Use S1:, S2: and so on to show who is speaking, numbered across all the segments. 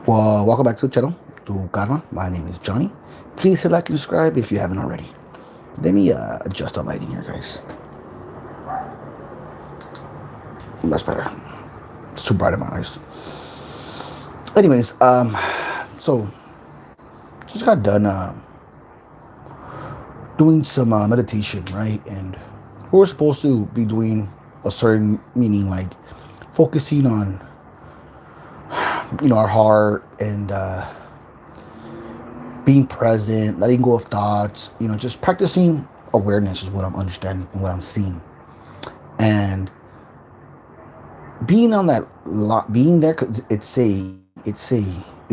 S1: Well, welcome back to the channel, TuKarma. My name is Johnny. Please hit like and subscribe if you haven't already. Let me adjust the lighting here, guys. That's better. It's too bright in my eyes. Anyways, so just got done doing some meditation, right? And we were supposed to be doing a certain meaning, like focusing on, our heart and being present, letting go of thoughts, just practicing awareness is what I'm understanding and what I'm seeing. And being on that being there, because it's a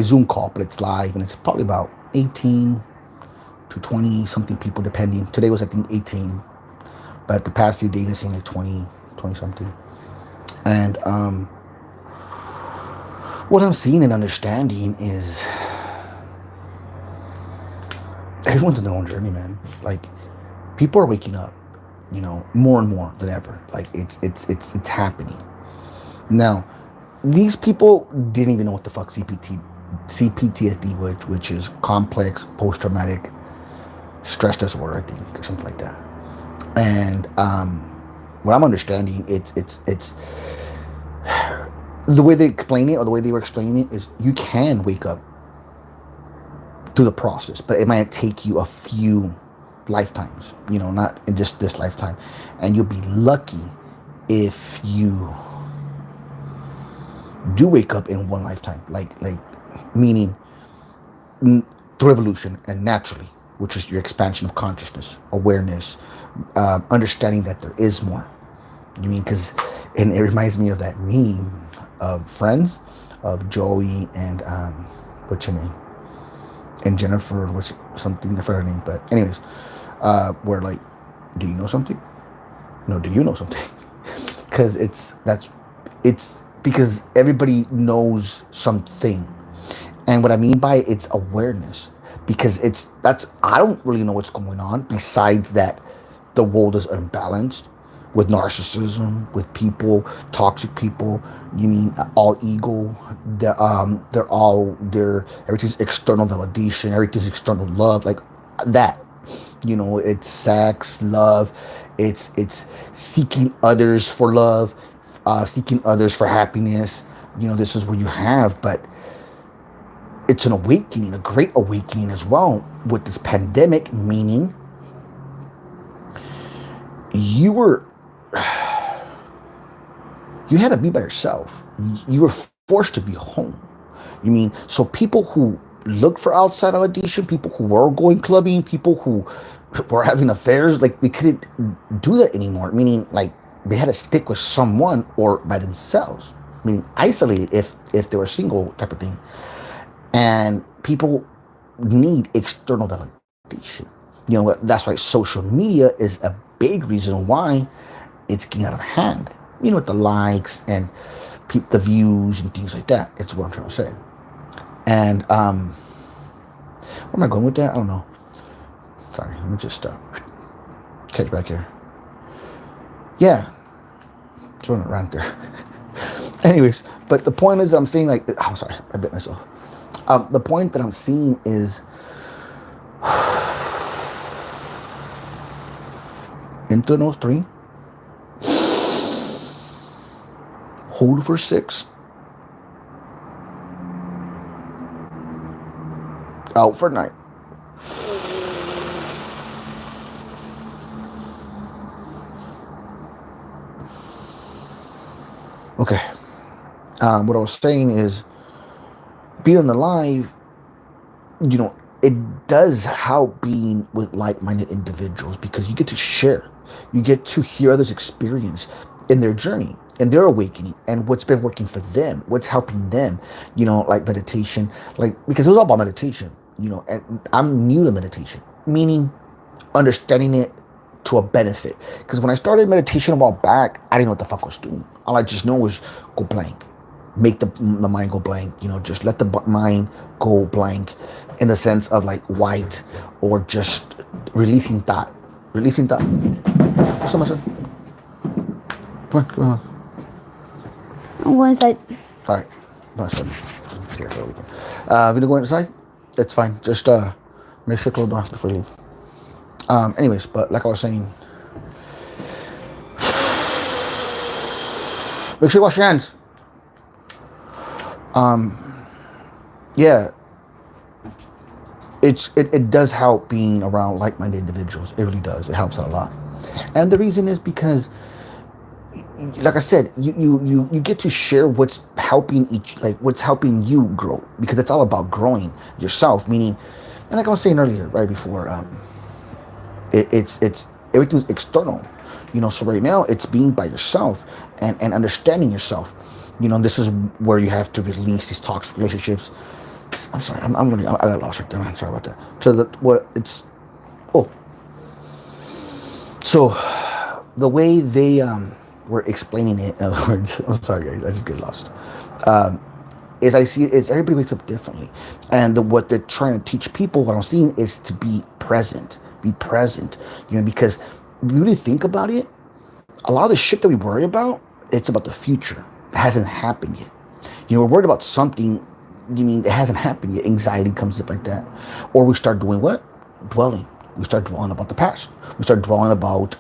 S1: Zoom call, but it's live, and it's probably about 18 to 20 something people, depending. Today was, I think, 18, but the past few days it seemed like 20 something. And what I'm seeing and understanding is everyone's on their own journey, man. Like, people are waking up, more and more than ever. Like, it's happening. Now, these people didn't even know what the fuck CPTSD, which is complex post-traumatic stress disorder, I think, or something like that. And what I'm understanding, it's the way they explain it, or the way they were explaining it, is you can wake up through the process, but it might take you a few lifetimes, not in just this lifetime. And you'll be lucky if you do wake up in one lifetime, like meaning through evolution and naturally, which is your expansion of consciousness, awareness, understanding that there is more. And it reminds me of that meme of Friends, of Joey and what's her name, and Jennifer was something, I forgot her name, but anyways, where like, do you know something? No, do you know something? Because it's because everybody knows something. And what I mean by it's awareness, because I don't really know what's going on besides that the world is unbalanced with narcissism, with people, toxic people, all ego, everything's external validation, everything's external love, like that. It's sex, love, it's seeking others for love, seeking others for happiness. This is where you have, but it's an awakening, a great awakening as well with this pandemic, meaning you had to be by yourself. You were forced to be home. So people who look for outside validation, people who were going clubbing, people who were having affairs, like they couldn't do that anymore. Meaning, like, they had to stick with someone or by themselves, meaning isolated if they were single, type of thing. And people need external validation. That's why social media is a big reason why it's getting out of hand. With the likes and the views and things like that. It's what I'm trying to say. And where am I going with that? I don't know. Sorry, let me just catch back here. Yeah, it's running around there. Anyways, but the point is, I'm saying, like, I'm sorry, I bit myself. The point that I'm seeing is into those 3. Hold for 6. Out for 9. Okay. What I was saying is, being on the live, it does help being with like-minded individuals, because you get to share. You get to hear others' experience in their journey, and their awakening, and what's been working for them, what's helping them, like meditation, because it was all about meditation, and I'm new to meditation, meaning understanding it to a benefit. Because when I started meditation a while back, I didn't know what the fuck I was doing. All I just know was go blank, make the mind go blank, just let the mind go blank, in the sense of like white, or just releasing thought. What's up, my son? Come on.
S2: I'm going inside.
S1: All right. Nice one. here for the weekend. If you go inside, it's fine. Just make sure to close the door before you leave. Anyways, but like I was saying, make sure you wash your hands. Yeah, it does help being around like-minded individuals. It really does. It helps out a lot. And the reason is because, like I said, you get to share what's helping what's helping you grow, because it's all about growing yourself. Meaning, and like I was saying earlier, right before, it's everything's external, so right now it's being by yourself and understanding yourself. This is where you have to release these toxic relationships. I'm sorry, I got lost right there, man. Sorry about that. So the way they were explaining it, in other words, I'm sorry guys, I just get lost. Is I see is everybody wakes up differently, and what they're trying to teach people, what I'm seeing, is to be present, because if you really think about it, a lot of the shit that we worry about, it's about the future. It hasn't happened yet. We're worried about something. It hasn't happened yet. Anxiety comes up like that, or we start doing what? Dwelling. We start dwelling about the past. We start dwelling about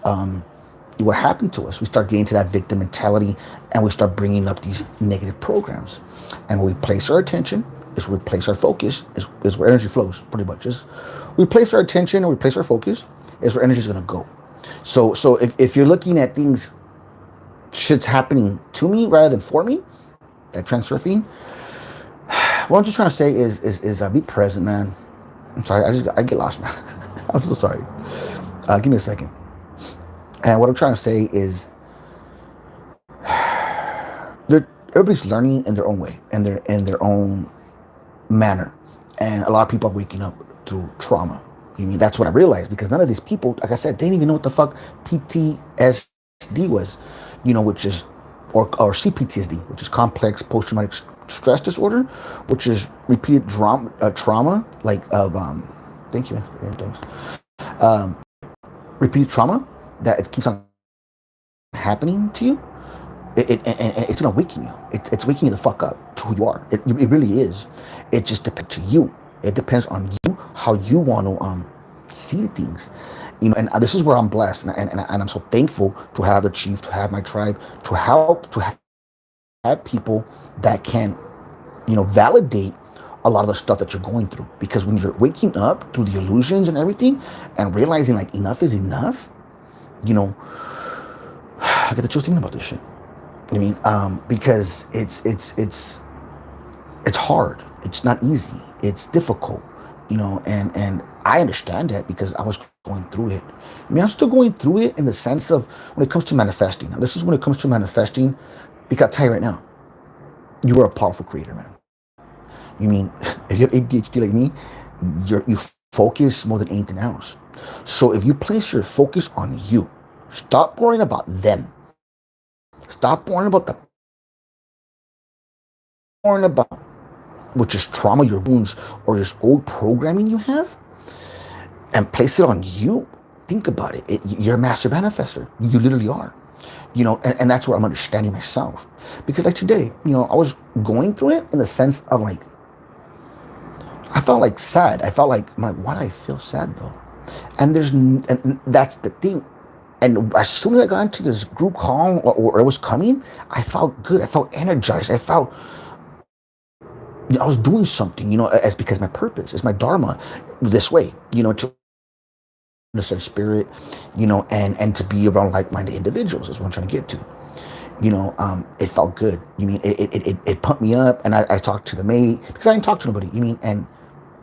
S1: what happened to us. We start getting to that victim mentality, and we start bringing up these negative programs. And when we place our attention, is where we place our focus, is where energy flows, pretty much. We place our attention and we place our focus, is where energy is going to go. So if you're looking at things, shit's happening to me rather than for me, that transurfing, what I'm just trying to say is be present, man. I'm sorry, I get lost, man. I'm so sorry. Give me a second. And what I'm trying to say is, everybody's learning in their own way, and they're in their own manner. And a lot of people are waking up through trauma. That's what I realized, because none of these people, like I said, they didn't even know what the fuck PTSD was, which is, or CPTSD, which is complex post-traumatic stress disorder, which is repeated trauma, like of, thank you, thanks. Repeated trauma that it keeps on happening to you. It's gonna waken you. It's waking you the fuck up to who you are. It really is. It just depends to you. It depends on you, how you want to see things. And this is where I'm blessed, and I'm so thankful to have the chief, to have my tribe, to have people that can, validate a lot of the stuff that you're going through. Because when you're waking up through the illusions and everything, and realizing like enough is enough, I get the chills thinking about this shit. Because it's hard. It's not easy. It's difficult, and I understand that because I was going through it. I'm still going through it in the sense of when it comes to manifesting. Now, this is when it comes to manifesting, because I'll tell you right now, you are a powerful creator, man. If you have ADHD like me, you focus more than anything else. So if you place your focus on you, stop worrying about them. Stop worrying about which is trauma, your wounds, or this old programming you have, and place it on you. Think about it. You're a master manifester. You literally are. And that's where I'm understanding myself. Because like today, I was going through it in the sense of like, I felt like sad. I felt like, why do I feel sad though? And that's the thing. And as soon as I got into this group call, or it was coming, I felt good. I felt energized. I felt I was doing something, as because my purpose is my dharma this way, to understand spirit, and to be around like-minded individuals is what I'm trying to get to. It felt good. It pumped me up, and I talked to the mate because I didn't talk to nobody. And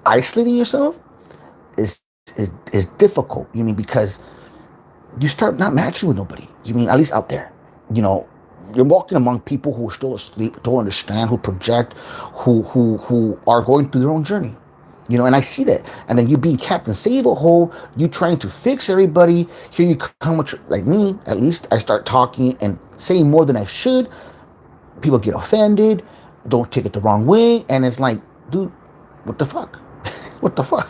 S1: isolating yourself is difficult. Because you start not matching with nobody. At least out there, you're walking among people who are still asleep, don't understand, who project, who are going through their own journey. And I see that. And then you being Captain Save-A-Hole, you trying to fix everybody. Here you come with, like me, at least I start talking and saying more than I should. People get offended, don't take it the wrong way. And it's like, dude, what the fuck? What the fuck?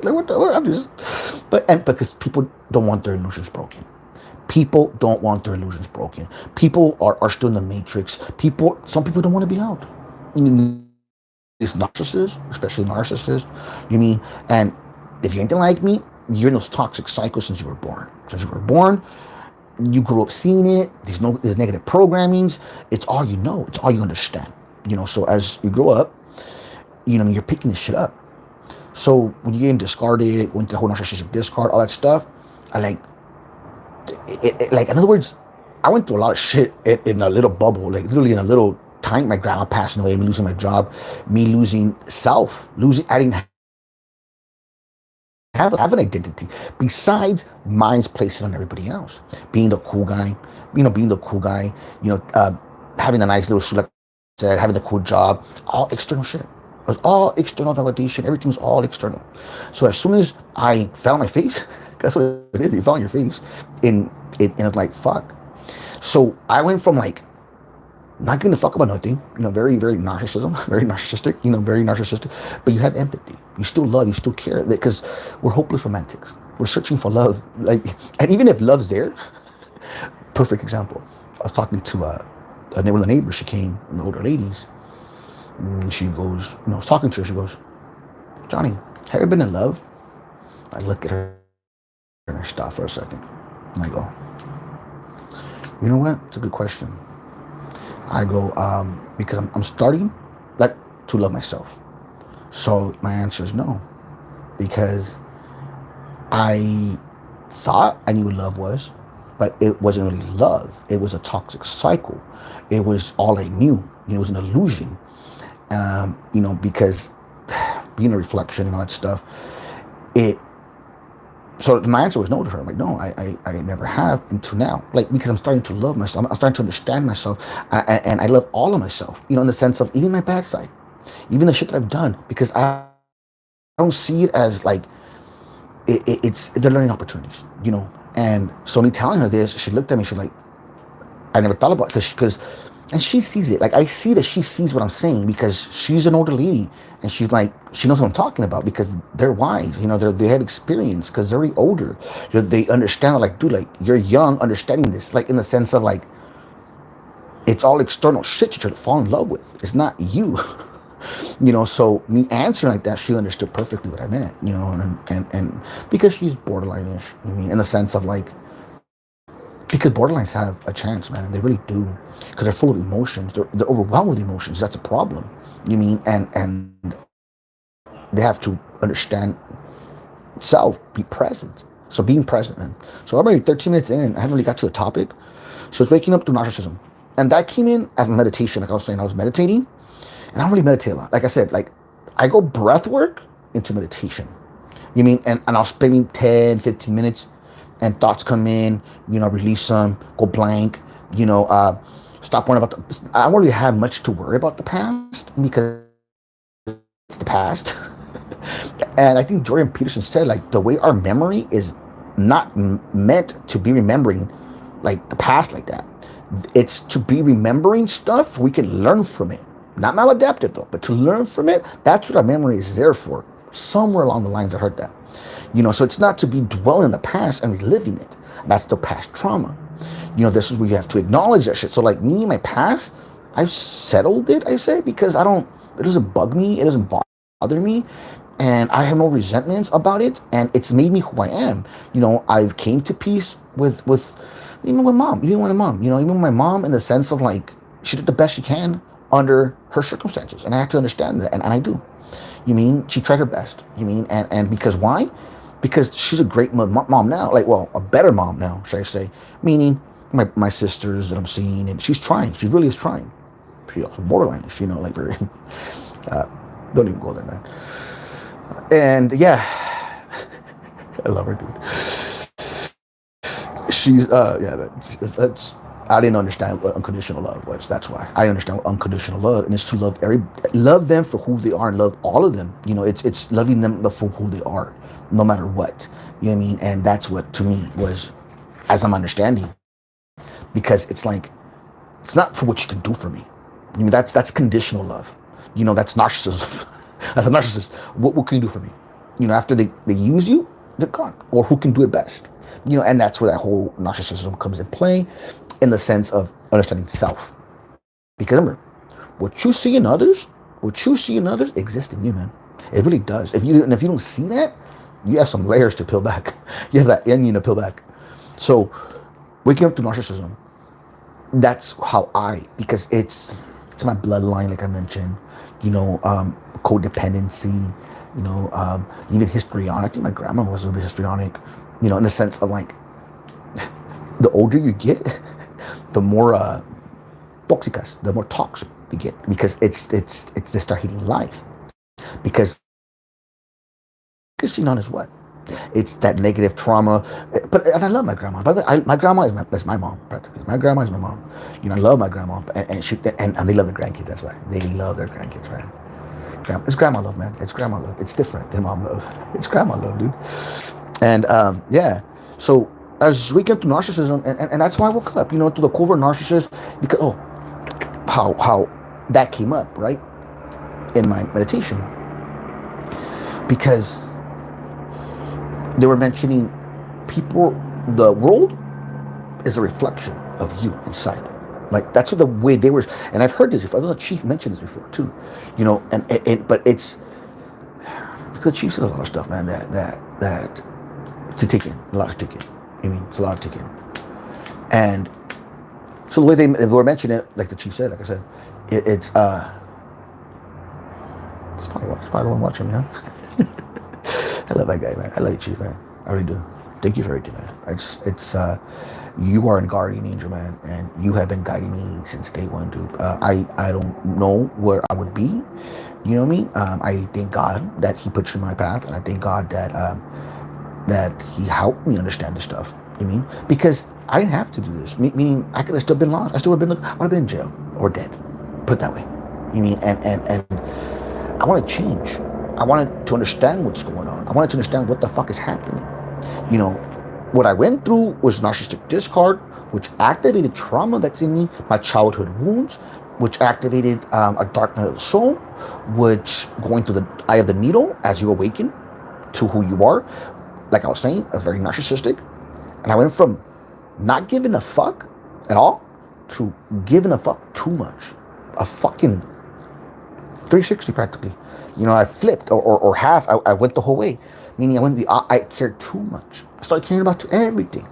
S1: Like, what the fuck? I'm just, because people don't want their illusions broken. People don't want their illusions broken. People are still in the matrix. Some people don't want to be out. narcissists, especially narcissists, you mean, and if you're anything like me, you're in those toxic cycles since you were born. Since you were born, you grew up seeing it. There's negative programmings. It's all you know. It's all you understand. So as you grow up, you're picking this shit up. So when you're getting discarded, went to the whole narcissistic discard, all that stuff, I in other words, I went through a lot of shit in a little bubble, like literally in a little time. My grandma passing away, me losing my job, me losing self, I didn't have an identity besides mine's placed on everybody else. Being the cool guy, having the nice little shoe, like I said, having the cool job, all external shit. It was all external validation. Everything was all external. So as soon as I fell on my face, that's what it is. You fell on your face, and it's like, fuck. So I went from like not giving a fuck about nothing, very, very narcissism, very narcissistic, very narcissistic, but you have empathy. You still love, you still care, because we're hopeless romantics. We're searching for love. And even if love's there, perfect example. I was talking to a neighbor. She came, older ladies, and she goes, I was talking to her, she goes, Johnny, have you been in love? I look at her and I stop for a second. And I go, you know what? It's a good question. I go, because I'm starting to love myself. So my answer is no, because I thought I knew what love was, but it wasn't really love. It was a toxic cycle. It was all I knew. It was an illusion. Because being a reflection and all that stuff, so my answer was no to her. I'm like, no, I never have until now. Because I'm starting to love myself. I'm starting to understand myself. And I love all of myself, in the sense of even my bad side, even the shit that I've done, because I don't see it as they're learning opportunities, And so me telling her this, she looked at me, she's like, I never thought about it, and she sees it. I see that she sees what I'm saying, because she's an older lady, and she's like, she knows what I'm talking about, because they're wise, they have experience, because they're already older. They understand, dude, you're young, understanding this, in the sense of it's all external shit that you fall in love with. It's not you. So me answering like that, she understood perfectly what I meant, and because she's borderline-ish, in the sense of because borderlines have a chance, man. They really do, because they're full of emotions. They're overwhelmed with emotions. That's a problem. And they have to understand self, be present. So being present, man. So I'm already 13 minutes in. I haven't really got to the topic. So it's waking up through narcissism, and that came in as meditation. Like I was saying, I was meditating, and I don't really meditate a lot. Like I said, I go breath work into meditation. And I'll spend 10, 15 minutes. And thoughts come in, release them, go blank, stop worrying about I don't really have much to worry about the past, because it's the past. And I think Jordan Peterson said, the way our memory is not meant to be remembering, the past like that. It's to be remembering stuff we can learn from it. Not maladaptive, though, but to learn from it. That's what our memory is there for. Somewhere along the lines, I heard that. So it's not to be dwelling in the past and reliving it. That's the past trauma. This is where you have to acknowledge that shit. So me, my past, I've settled it, I say, because it doesn't bug me. It doesn't bother me. And I have no resentments about it. And it's made me who I am. I've came to peace with even with mom. Even with my mom. Even with my mom, in the sense of she did the best she can under her circumstances. And I have to understand that. And I do. She tried her best. And because why? Because she's a great mom now. A better mom now, should I say. Meaning, my sisters that I'm seeing, and she's trying. She really is trying. She's also borderline-ish, very... don't even go there, man. And, yeah. I love her, dude. She's, that's... I didn't understand what unconditional love was. That's why. I understand what unconditional love, and it's to love them for who they are, and love all of them. It's loving them for who they are, no matter what. And that's what, to me, was, as I'm understanding, because it's it's not for what you can do for me. That's conditional love. That's narcissism. As a narcissist, what can you do for me? After they use you, they're gone. Or who can do it best? And that's where that whole narcissism comes in play, in the sense of understanding self. Because remember, what you see in others what you see in others exists in you, man. It really does. If you don't see that, you have some layers to peel back. You have that onion to peel back. So waking up to narcissism, that's how because it's my bloodline, like I mentioned, codependency, even histrionic. I think my grandma was a little bit histrionic, in the sense of like, the older you get, the more toxicas, the more toxic you get, because it's they start hating life, because on is what? It's that negative trauma. And I love my grandma. My grandma is my mom, practically. My grandma is my mom. I love my grandma, and they love their grandkids. That's why they love their grandkids, man. It's grandma love, man. It's grandma love. It's different than mom love. It's grandma love, dude. And yeah. So as we get to narcissism, and that's why I woke up, to the Covert Narcissist, because how that came up, right, in my meditation, because they were mentioning the world is a reflection of you inside. Like, that's what the way they were, and I've heard this before. I thought the chief mentioned this before too, but it's because the chief says a lot of stuff, man, that to take in, a lot to take in. It's a lot to take in. And so the way they were mentioning it, like the chief said, like I said, it's probably the one watching me, huh? I love that guy, man. I love you, Chief, man. I really do. Thank you for everything, man. It's you are a guardian angel, man, and you have been guiding me since day one, dude. I don't know where I would be, you know what I mean? I thank God that He put you in my path, and I thank God that that He helped me understand this stuff. You know what I mean? Because I didn't have to do this. Meaning, I could have still been lost. I would have been in jail or dead. Put it that way. You mean? And I want to change. I wanted to understand what's going on. I wanted to understand what the fuck is happening. What I went through was narcissistic discard, which activated trauma that's in me, my childhood wounds, which activated a dark night of the soul, which going through the eye of the needle as you awaken to who you are. Like I was saying, I was very narcissistic. And I went from not giving a fuck at all to giving a fuck too much. A fucking 360 practically. I flipped or half. I went the whole way, meaning I cared too much. I started caring about everything.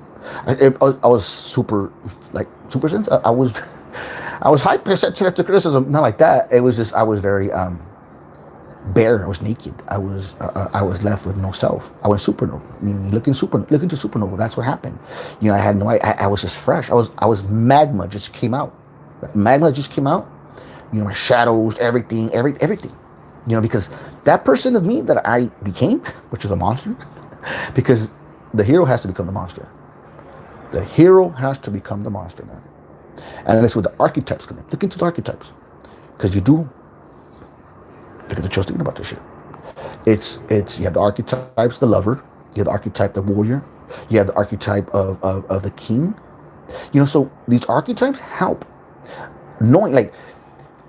S1: I was super sensitive. I was hypersensitive to criticism. Not like that. It was just I was very bare. I was naked. I was left with no self. I went supernova. Meaning look into supernova. That's what happened. I had no. I was just fresh. I was magma. Just came out. Magma just came out. My shadows, everything. Because that person of me that I became, which is a monster, because the hero has to become the monster. The hero has to become the monster, man. And that's where the archetypes come in. Look into the archetypes. Because you do. Look at the choice thinking about this shit. It's you have the archetypes, the lover. You have the archetype, the warrior. You have the archetype of the king. So these archetypes help. Knowing, like,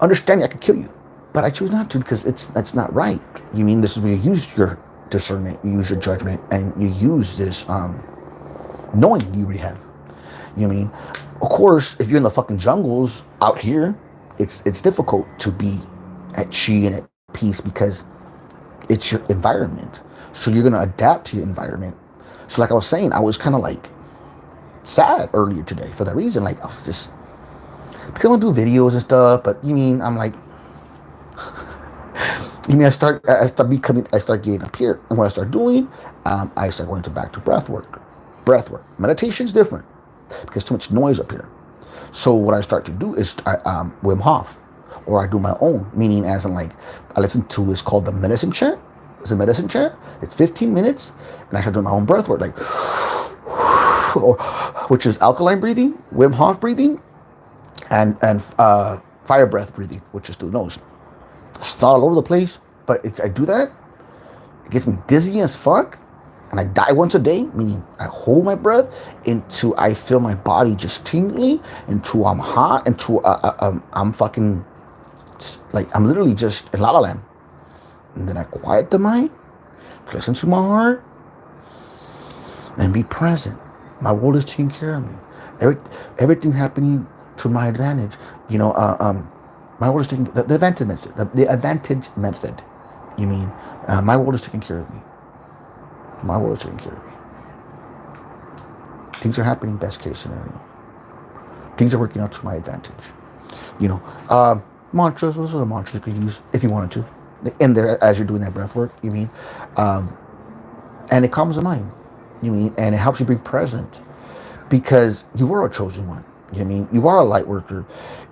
S1: understanding I could kill you. But I choose not to because that's not right. This is where you use your discernment, you use your judgment, and you use this knowing you already have. You know what I mean? Of course, if you're in the fucking jungles out here, it's difficult to be at chi and at peace because it's your environment. So you're gonna adapt to your environment. So like I was saying, I was kind of like sad earlier today for that reason. Like I was just because I want to do videos and stuff, but I'm like. I start getting up here, and what I start doing, I start going back to breath work. Meditation is different because too much noise up here. So what I start to do is Wim Hof, or I do my own, meaning as in like I listen to. It's called the medicine chant. It's a medicine chant. It's 15 minutes, and I start doing my own breath work, like which is alkaline breathing, Wim Hof breathing, and fire breath breathing, which is through the nose. It's all over the place, but I do that. It gets me dizzy as fuck, and I die once a day, meaning I hold my breath into I feel my body just tingling, into I'm hot, into I'm fucking like I'm literally just in la la land, and then I quiet the mind, listen to my heart, and be present. My world is taking care of me. Everything's happening to my advantage. My world is taking the advantage method. The advantage method. You mean my world is taking care of me. My world is taking care of me. Things are happening. Best case scenario. Things are working out to my advantage. You know, mantras. Those are the mantras you could use if you wanted to, in there as you're doing that breath work. You mean, and it calms the mind. You mean, and it helps you be present, because you are a chosen one. You know what I mean? You are a light worker.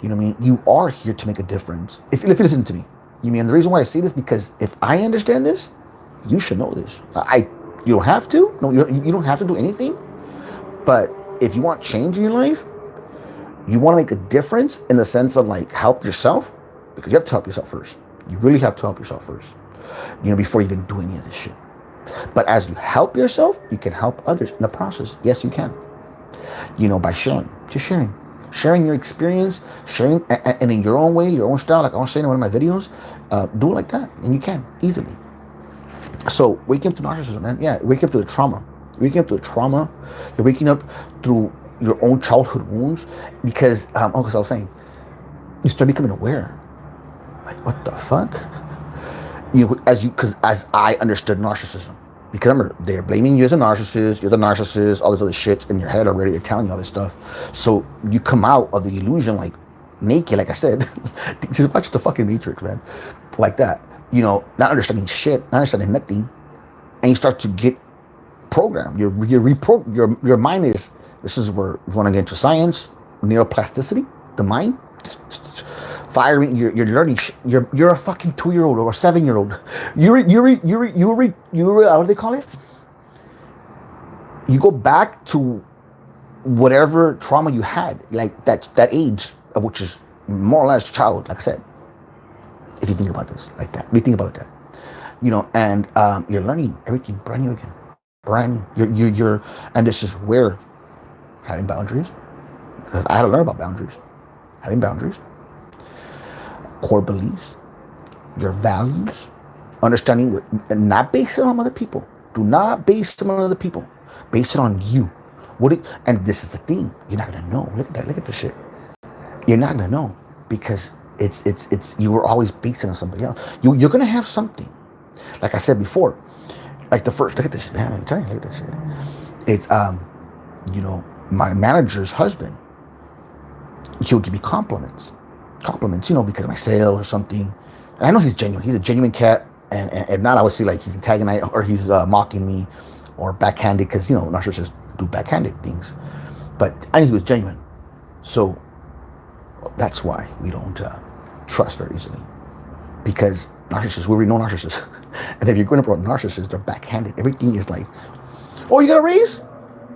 S1: You know what I mean? You are here to make a difference. If you listen to me, you mean, and the reason why I say this, because if I understand this, you should know this. You don't have to. No, you don't have to do anything. But if you want change in your life, you want to make a difference in the sense of like help yourself, because you have to help yourself first. You really have to help yourself first, you know, before you even do any of this shit. But as you help yourself, you can help others in the process. Yes, you can. You know, by sharing, just sharing your experience, sharing, and in your own way, your own style. Like I was saying in one of my videos, do it like that, and you can easily. So waking up to narcissism, man. Yeah, waking up to the trauma. Waking up to the trauma. You're waking up through your own childhood wounds, because because I was saying, you start becoming aware. Like, what the fuck? You know, as I understood narcissism. Because remember, they're blaming you as a narcissist, you're the narcissist, all this other shit in your head already, they're telling you all this stuff. So you come out of the illusion like naked, like I said. Just watch the fucking Matrix, man. Like that. You know, not understanding shit, not understanding nothing. And you start to get programmed. Your mind is, this is where you want to get into science, neuroplasticity, the mind. Firing, you're learning. You're a fucking 2-year-old or a 7-year-old. What do they call it? You go back to whatever trauma you had, like that age, which is more or less child. Like I said, if you think about this like that, we think about it that, you know, and you're learning everything brand new again, brand new. You're, and this is where having boundaries, because I had to learn about boundaries, having boundaries. Core beliefs, your values, understanding what, and not base it on other people. Do not base it on other people. Base it on you. And this is the thing. You're not gonna know. Look at that. Look at this shit. You're not gonna know, because it's you were always basing on somebody else. You're gonna have something. Like I said before, like the first. Look at this, man. I'm telling you, look at this shit. It's you know, my manager's husband. He'll give me compliments, you know, because of my sales or something. And I know he's genuine. He's a genuine cat. And if not, I would see like he's antagonizing or he's mocking me or backhanded, because, you know, narcissists do backhanded things. But I knew he was genuine. So that's why we don't trust very easily. Because narcissists, we already know narcissists. And if you're going to around narcissists, they're backhanded. Everything is like, oh, you got a raise?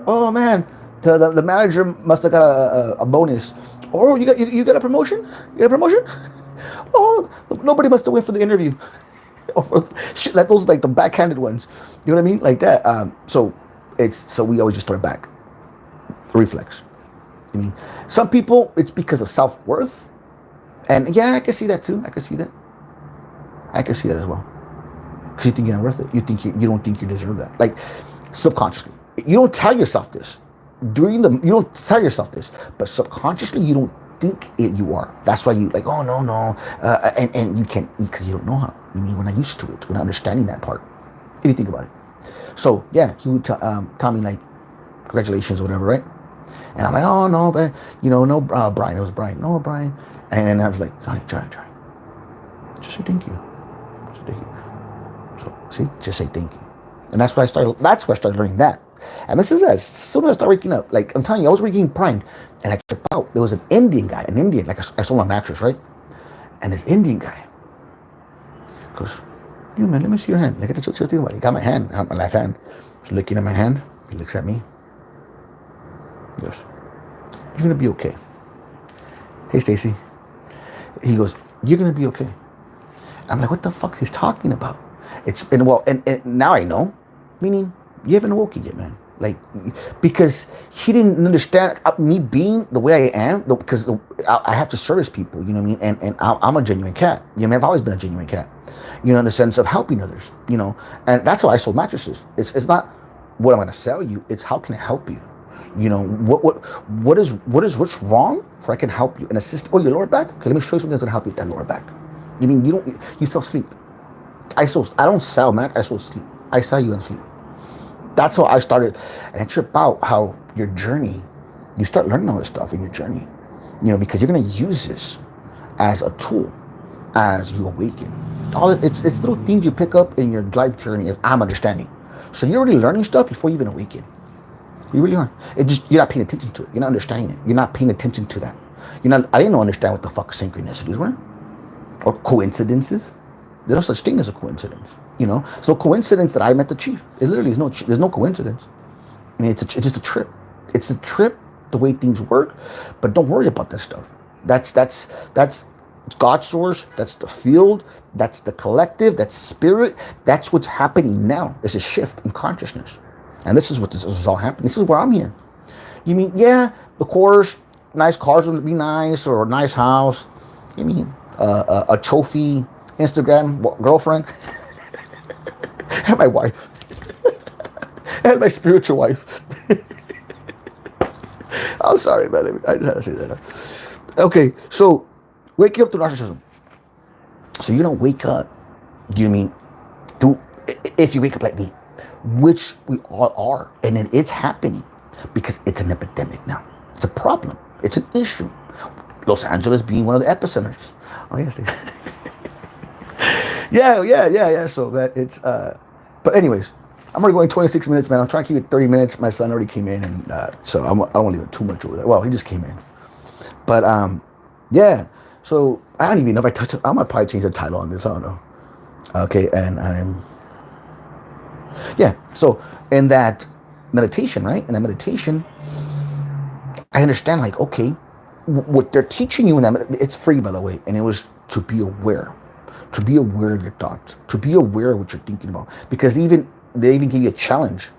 S1: Oh, man. The manager must have got a bonus. Oh, you got a promotion? You got a promotion? Oh, nobody must have went for the interview. Shit, like those, like the backhanded ones. You know what I mean? Like that. So we always just throw it back. Reflex. I mean, some people, it's because of self-worth. And yeah, I can see that too. I can see that as well. Because you think you're not worth it. You don't think you deserve that. Like subconsciously. You don't tell yourself this. You don't tell yourself this, but subconsciously you don't think you are. That's why you like, oh no, and you can't, because you don't know how. You mean, we're not used to it. We're not understanding that part. If you think about it. So yeah, he would tell me like, congratulations or whatever, right? And I'm like, oh no, but you know, no, Brian. It was Brian. No, Brian. And I was like, Johnny, just say thank you. Just say thank you. So see, just say thank you. And that's where I started learning that. And this is as soon as I start waking up. Like I'm telling you, I was waking primed, and I checked out. There was an Indian, like I saw my mattress, right? And this Indian guy goes, "You man, let me see your hand. Look at the thing about it." He got my hand, my left hand. He's looking at my hand. He looks at me. He goes, "You're gonna be okay." Hey, Stacy. He goes, "You're gonna be okay." I'm like, what the fuck he's talking about? And now I know, meaning you haven't awoken yet, man. Like, because he didn't understand me being the way I am, because I have to service people, you know what I mean? And I'm a genuine cat. You know, I've always been a genuine cat, you know, in the sense of helping others, you know, and that's how I sold mattresses. It's not what I'm going to sell you. It's how can I help you? You know, what's wrong? For I can help you and assist. Oh, your lower back? Okay, let me show you something that's gonna help you with that lower back. You mean you sell sleep? I don't sell, man. I sell sleep. I sell you on sleep. That's how I started. And it's about how your journey, you start learning all this stuff in your journey. You know, because you're gonna use this as a tool as you awaken. It's little things you pick up in your life journey as I'm understanding. So you're already learning stuff before you even awaken. You really are. You're not paying attention to it. You're not understanding it. You're not paying attention to that. I didn't understand what the fuck synchronicities were. Or coincidences. There's no such thing as a coincidence. You know? So coincidence that I met the chief. It literally is there's no coincidence. I mean, it's just a trip. It's a trip, the way things work. But don't worry about that stuff. That's God's source. That's the field. That's the collective. That's spirit. That's what's happening now. It's a shift in consciousness. And this is what this is all happening. This is where I'm here. You mean, yeah, of course, nice cars would be nice, or a nice house. You mean a trophy Instagram girlfriend? And my wife. And my spiritual wife. I'm sorry, man. I just had to say that. Okay, so waking up to narcissism. So you don't wake up, do you mean, if you wake up like me, which we all are, and then it's happening because it's an epidemic now. It's a problem. It's an issue. Los Angeles being one of the epicenters. Oh yes. yeah. So that it's but anyways, I'm already going 26 minutes, man. I'm trying to keep it 30 minutes. My son already came in, and so I don't want to leave it too much over there. Well, he just came in, but yeah. So I don't even know if I touch it. I might probably change the title on this. I don't know. Okay, and so in that meditation, right? In that meditation, I understand, like, okay, what they're teaching you in that, it's free, by the way, and it was to be aware of your thoughts, to be aware of what you're thinking about, because they even give you a challenge.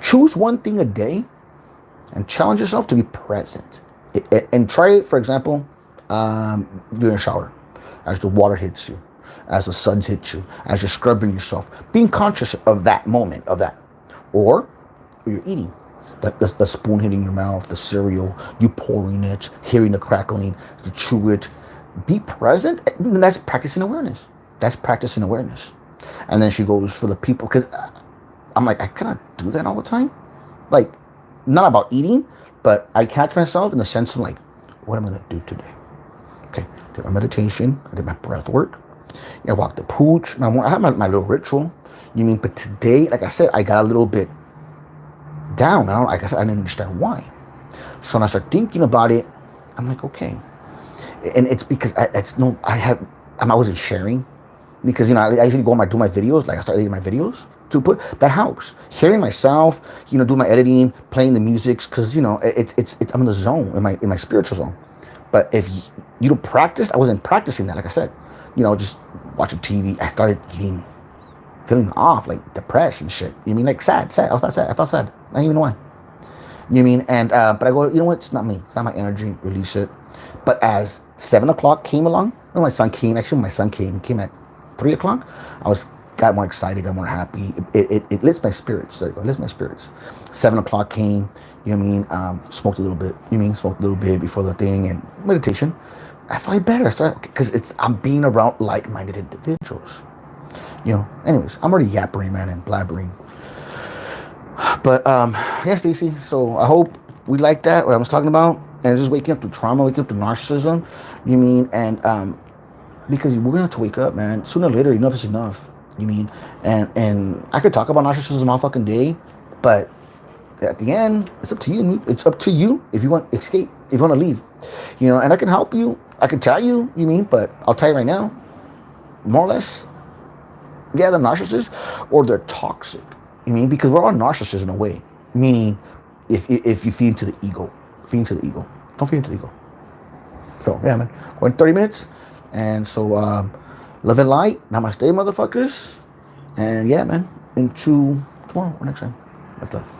S1: Choose one thing a day and challenge yourself to be present, and try it. For example, during a shower, as the water hits you, as the sun hits you, as you're scrubbing yourself, being conscious of that moment, of that. Or you're eating, like the spoon hitting your mouth, the cereal, you pouring it, hearing the crackling, you chew it. Be present, and that's practicing awareness. And then she goes for the people, because I'm like, I cannot do that all the time. Like, not about eating, but I catch myself in the sense of, like, what am I going to do today? Okay, I did my meditation, I did my breath work, I walked the pooch, and I have my little ritual. You mean, but today, like I said, I got a little bit down. Like I said, I didn't understand why. So when I start thinking about it, I'm like, okay. And it's because I wasn't sharing, because, I usually go do my videos, like I start editing my videos to put, that helps. Hearing myself, do my editing, playing the music, because, it's I'm in the zone, in my spiritual zone. But if you don't practice, I wasn't practicing that, like I said, just watching TV, I started feeling off, like depressed and shit. You mean, like sad. I felt sad. I don't even know why. You mean, and but I go, you know what? It's not me. It's not my energy. Release it. But as 7 o'clock came along, my son came. Actually, my son came at 3 o'clock. I got more excited, got more happy. It lifts my spirits. There you go. It lifts my spirits. 7 o'clock came. You know what I mean? Smoked a little bit before the thing, and meditation. I felt better. I started, because I'm being around like-minded individuals. Anyways, I'm already yappering, man, and blabbering. But yeah, Stacy. So I hope we like that, what I was talking about, and just waking up to trauma, waking up to narcissism. You mean, and because we're gonna have to wake up, man. Sooner or later, enough is enough. You mean, and I could talk about narcissism all fucking day, but at the end, it's up to you. It's up to you if you want to escape, if you want to leave. And I can help you. I can tell you. You mean, but I'll tell you right now, more or less. Yeah, they're narcissists, or they're toxic. You mean, because we're all narcissists in a way. Meaning, if you feed into the ego, don't feed into the ego. So yeah, man, we're in 30 minutes, and so love and light. Namaste, motherfuckers, and yeah, man, into tomorrow or next time. That's love.